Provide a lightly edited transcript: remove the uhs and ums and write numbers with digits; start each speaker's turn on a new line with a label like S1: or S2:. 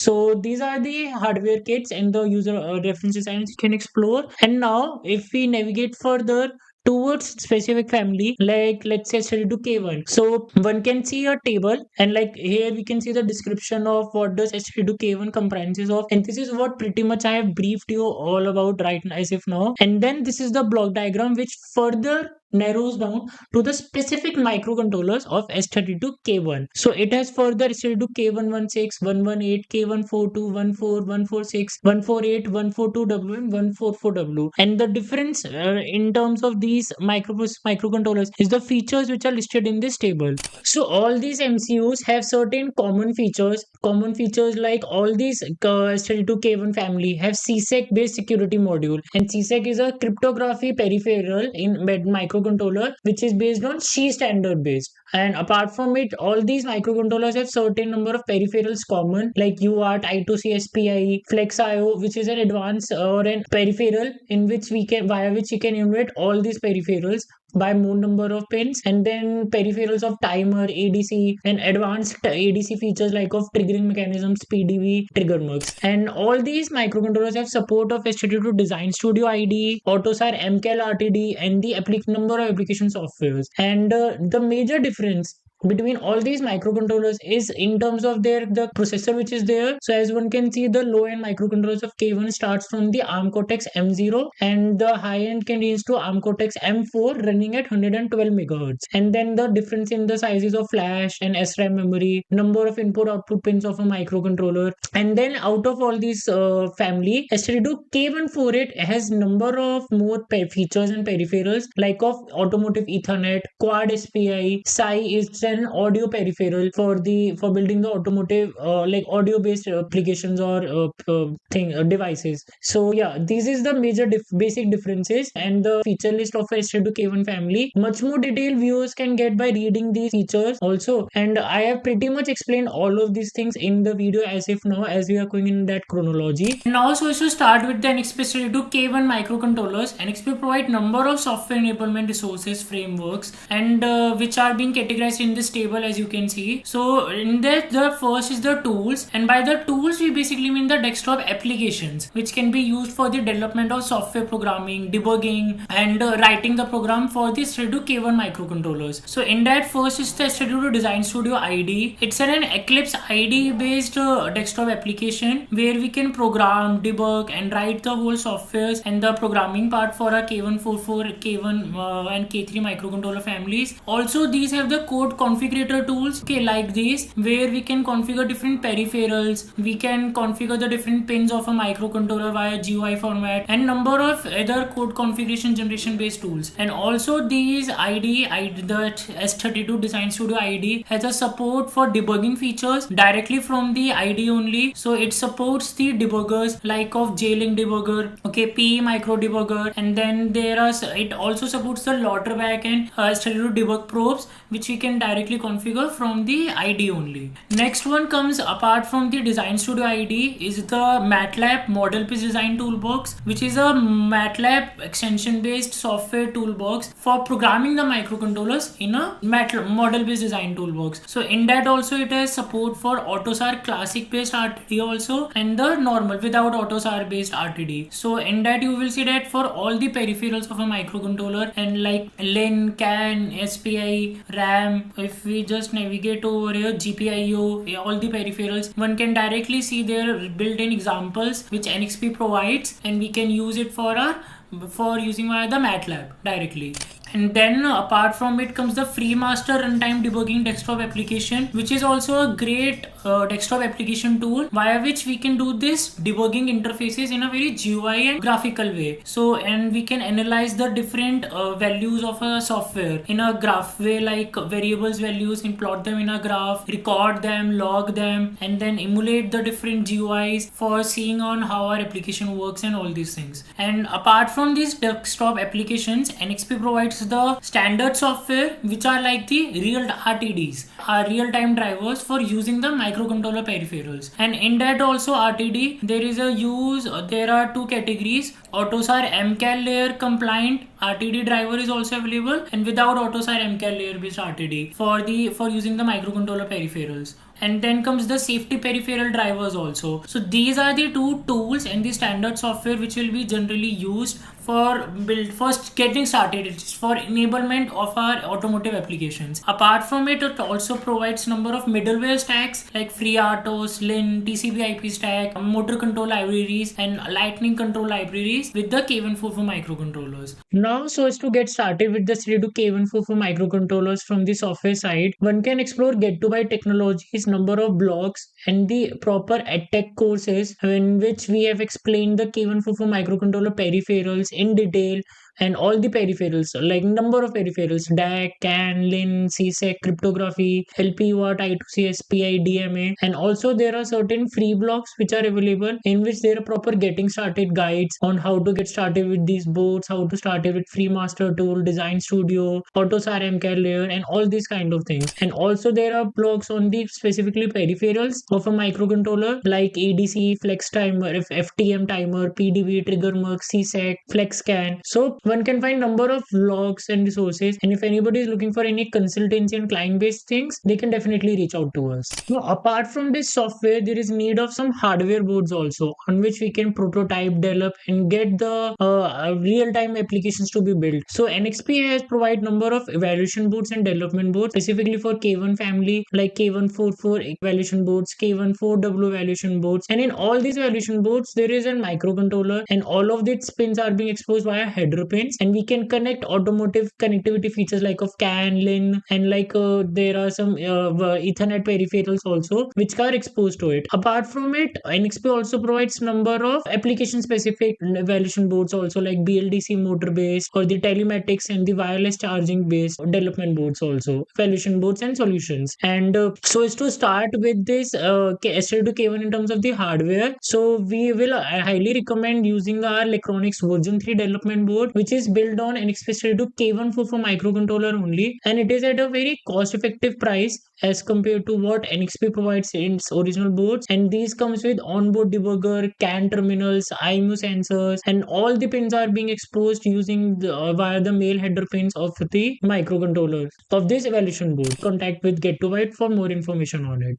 S1: So these are the hardware kits and the user reference designs you can explore. And now if we navigate further towards specific family, like let's say study to K1, so one can see a table, and like here we can see the description of what does study to K1 comprises of, and this is what pretty much I have briefed you all about right now as if now. And then this is the block diagram which further narrows down to the specific microcontrollers of S32K1. So it has further S32 K116, 118, K142, 14146, 148, 142W, and 144W. And the difference in terms of these microcontrollers is the features which are listed in this table. So all these MCUs have certain common features. Common features like all these S32K1 family have CSEC based security module, and CSEC is a cryptography peripheral in microcontroller which is based on C standard based. And apart from it, all these microcontrollers have certain number of peripherals common like UART, I2C, SPI, FlexIO, which is an advanced or an peripheral in which we can via which you can emulate all these peripherals by more number of pins. And then peripherals of timer, ADC, and advanced ADC features like of triggering mechanisms, PDB, trigger mux. And all these microcontrollers have support of STD2 Design Studio IDE, AUTOSAR MCAL RTD, and the number of application softwares. And the major difference between all these microcontrollers is in terms of the processor which is there. So as one can see, the low end microcontrollers of K1 starts from the ARM Cortex M0, and the high end can reach to ARM Cortex M4 running at 112 megahertz. And then the difference in the sizes of flash and SRAM memory, number of input output pins of a microcontroller. And then out of all these family, S32 K148 has number of more features and peripherals like of automotive Ethernet, quad SPI, SI is an audio peripheral for building the automotive like audio based applications or devices. So yeah, this is the major basic differences and the feature list of S32 K1 family. Much more detailed viewers can get by reading these features also, and I have pretty much explained all of these things in the video as if now as we are going in that chronology. Now so we should start with the NXP S32 K1 microcontrollers. NXP provide number of software enablement resources frameworks and which are being categorized in this table as you can see. So in that, the first is the tools, and by the tools we basically mean the desktop applications which can be used for the development of software programming, debugging, and writing the program for the S32 K1 microcontrollers. So in that, first is the S32 Design Studio IDE. It's an Eclipse IDE based desktop application where we can program, debug, and write the whole softwares and the programming part for our K144, K1 and K3 microcontroller families. Also these have the code configurator tools, okay, like this, where we can configure different peripherals, we can configure the different pins of a microcontroller via GUI format, and number of other code configuration generation based tools. And also these IDE, the S32 Design Studio IDE has a support for debugging features directly from the IDE only. So it supports the debuggers like of JLink debugger, okay, PE micro debugger, and then it also supports the Lauterbach and S32 debug probes which we can directly configure from the IDE only. Next one comes apart from the Design Studio IDE is the MATLAB Model Based Design Toolbox, which is a MATLAB extension based software toolbox for programming the microcontrollers in a MATLAB Model Based Design Toolbox. So in that also it has support for AUTOSAR classic based RTD also, and the normal without AUTOSAR based RTD. So in that you will see that for all the peripherals of a microcontroller and like LIN, CAN, SPI, RAM, if we just navigate over here, GPIO, all the peripherals, one can directly see their built-in examples which NXP provides, and we can use it for using via the MATLAB directly. And then apart from it comes the FreeMaster Runtime Debugging Desktop application, which is also a great desktop application tool via which we can do this debugging interfaces in a very GUI and graphical way. So, and we can analyze the different values of a software in a graph way, like variables values, and plot them in a graph, record them, log them, and then emulate the different GUIs for seeing on how our application works and all these things. And apart from these desktop applications, NXP provides the standard software which are like the real RTDs, are real-time drivers for using the microcontroller peripherals. And in that also RTD, there are two categories: AUTOSAR MCAL layer compliant RTD driver is also available, and without AUTOSAR MCAL layer based RTD for using the microcontroller peripherals. And then comes the safety peripheral drivers also. So these are the two tools and the standard software which will be generally used for build first getting started. It's for enablement of our automotive applications. Apart from it, it also provides number of middleware stacks like FreeRTOS, Lin, TCP/IP stack, motor control libraries, and lightning control libraries with the K144 microcontrollers. Now, so as to get started with the Sridu K144 microcontrollers from the software side, one can explore Get to Byte Technologies number of blocks and the proper EdTech courses in which we have explained the K144 microcontroller peripherals in detail, and all the peripherals like number of peripherals: DAC, CAN, LIN, CSEC, cryptography, LPUART, I2C, SPI, DMA, and also there are certain free blocks which are available in which there are proper getting started guides on how to get started with these boards, how to start it with FreeMaster Tool, Design Studio, AutoSAR MCAD layer, and all these kind of things. And also there are blocks on the specifically peripherals of a microcontroller like ADC, Flex Timer, FTM Timer, PDB, Trigger Mux, CSEC, FlexScan. So one can find number of logs and resources, and if anybody is looking for any consultancy and client based things, they can definitely reach out to us. Now apart from this software, there is need of some hardware boards also on which we can prototype, develop, and get the real time applications to be built. So NXP has provide number of evaluation boards and development boards specifically for K1 family like K144 evaluation boards, K14W evaluation boards, and in all these evaluation boards there is a microcontroller, and all of these pins are being exposed via header pins, and we can connect automotive connectivity features like of CAN, LIN, and like there are some Ethernet peripherals also which are exposed to it. Apart from it, NXP also provides number of application specific evaluation boards also like BLDC motor based or the telematics and the wireless charging based development boards also, evaluation boards and solutions. And so is to start with this SL2 K1 in terms of the hardware. So we will highly recommend using our Electronics version 3 development board, which is built on NXP SL2 K144 microcontroller only, and it is at a very cost effective price as compared to what NXP provides in its original boards. And these comes with onboard debugger, CAN terminals, IMU sensors, and all the pins are being exposed using via the male header pins of the microcontroller of this evaluation board. Contact with Get2Byte for more information on it.